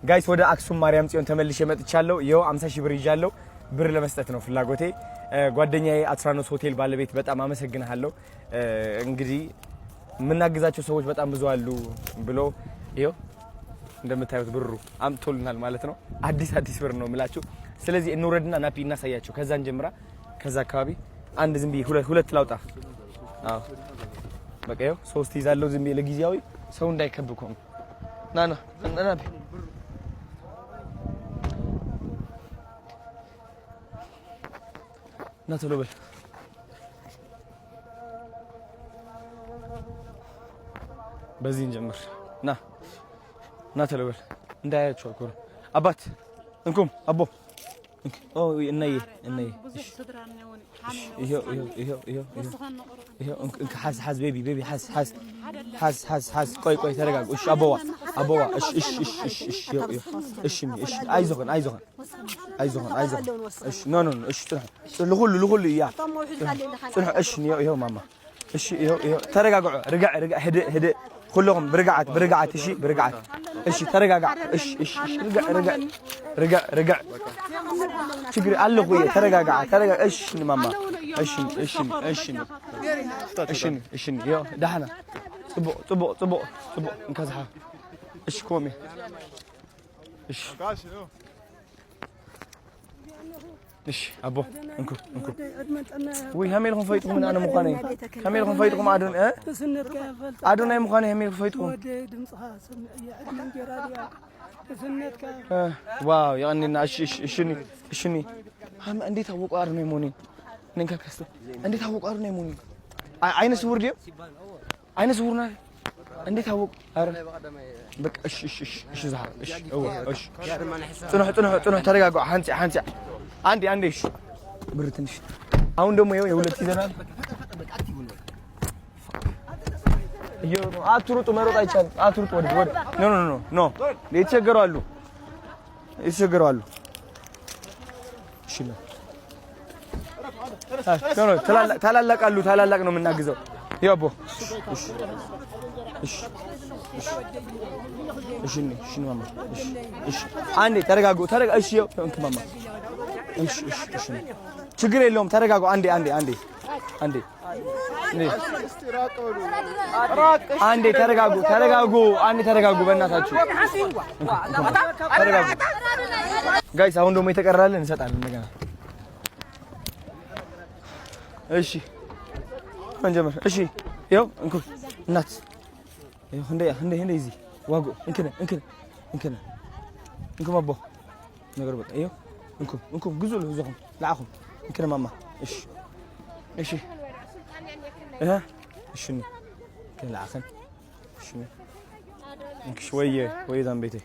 ጋይስ ወደ አክሱም ማርያም ጽዮን ተመልሼ መጥቻለሁ። ይኸው 50 ሺህ ብር ይዣለሁ። ብር ለመስጠት ነው ፍላጎቴ። ጓደኛዬ አትራኖስ ሆቴል ባለቤት በጣም አመሰግናለሁ። እንግዲህ የምናግዛቸው ሰዎች በጣም ብዙ አሉ ብሎ ይኸው እንደምታዩት ብሩ አምጥቶልናል ማለት ነው። አዲስ ብር ነው የምላችሁ። ስለዚህ እንውረድና ናፒ እናሳያቸው። ከዛን ጀምራ ከዛ አካባቢ አንድ ዝም ብዬ ሁለት ላውጣ። አዎ በቃ ይኸው 3 ይዛለሁ ዝም ብዬ ለጊዜያዊ ሰው እንዳይከብኮ ነው። ናና ናፒ ناتلو بل بزين جمر ناتلو بل እንዳያችሁ شو اكو ابات انكم ابو او اني ايوه انك حاس بيبي حاس قوي ترجع ايش ابوا ايش ايش عايزون ايش نو ايش لغل يا صلح ايش يا ماما ايش يا ترجع رجع هدي كلهم برجعت شيء برجعت ايش ترجع ايش رجع شكري الله خويا ترجع ايش ماما ايش يا دحنا طبق انكزحه ايش كومي ايش ايش ابو انكو وي هميلكم فايتكم من انا مقاني هميلكم فايتكم ادون ادون اي مقاني هميلكم فايتكم واو يعني ايشني هم انዴት አወቁ አር ነው ሞኒ ነንካ ከስተ እንዴት አወቁ አር ነው ሞኒ አይነ ስውር ዲዮ አይነ ስውርና እንዴት አወቁ አረ በቃ እሺ ዛሃር እሺ ጥኑህ ተረጋጋ አንቺ አንዴ እሺ ብር ትንሽ አሁን ደግሞ ይኸው የሁለት ይዘናል። አትሩጡ መሮጥ አይቻልም። አትሩጡ ወደ ኖ ይቸገራሉ። እሺ ነው ታላላቅ ነው የምናግዘው። ያቦ እሺ ማማ እሺ አንዴ ተረጋጉ እሺ እንት ማማ እሺ ችግር የለውም ተረጋጉ። አንዴ ተረጋጉ በእናታችሁ ተረጋጉ። ጋይስ አሁን ደግሞ የተቀራለን እንሰጣለን እንደገና። እሺ እንጀምር። እሺ ይኸው እንኩ እናት ይኸው እንደ እዚህ ዋጎ እንከነ ማቦ ነገር በቃ ይኸው እንኩም ግዙ ለሁሉም ለአኹም እንከነ ማማ እሺ እሺ كان العخن انك شويه ذنب بيتي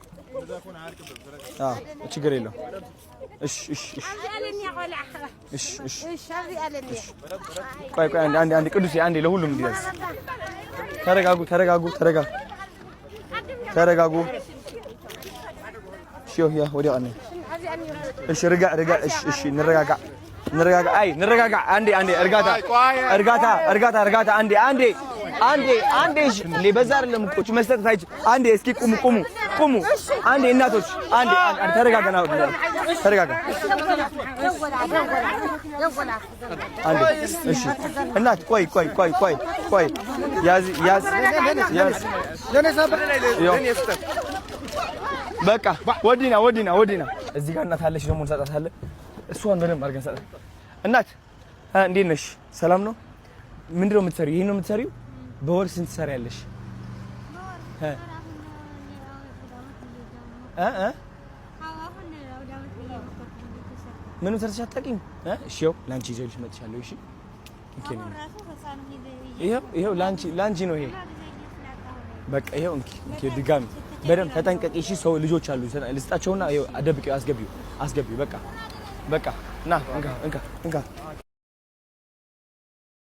ችግር የለውም ቆይ አንዴ ቅዱስ አንዴ ለሁሉም እንዲያዝ ተረጋጉ እሺ ያ ወዲያ አንዴ እሺ ረጋ እሺ እንረጋጋ አንዴ እርጋታ አንዴ እሺ እንዴ በዛ አይደለም እኮ መስጠት አይችል። አንዴ እስኪ ቁሙ አንዴ እናቶች አንዴ ተረጋጋ አንዴ እሺ እናት ቆይ ያዝ በቃ ወዲና እዚህ ጋር እናት አለሽ ደግሞ እንሰጣታለን። እሷን በደንብ አድርገን ሰጣት። እናት እንዴት ነሽ? ሰላም ነው? ምንድነው የምትሰሪው? ይሄን ነው የምትሰሪው? በወር ስንት ትሰሪያለሽ? ምንም ሰርተሽ አታውቂም? እሺ ይኸው ላንቺ ይዤልሽ መጥቻለሁ። እሺ ይኸው ላንቺ ነው ይሄ። በቃ ይኸው እንኪ ድጋሚ በደንብ ተጠንቀቂ። እሺ ሰው ልጆች አሉ ልስጣቸውና ይኸው አደብቂው አስገቢው በቃ ና እንካ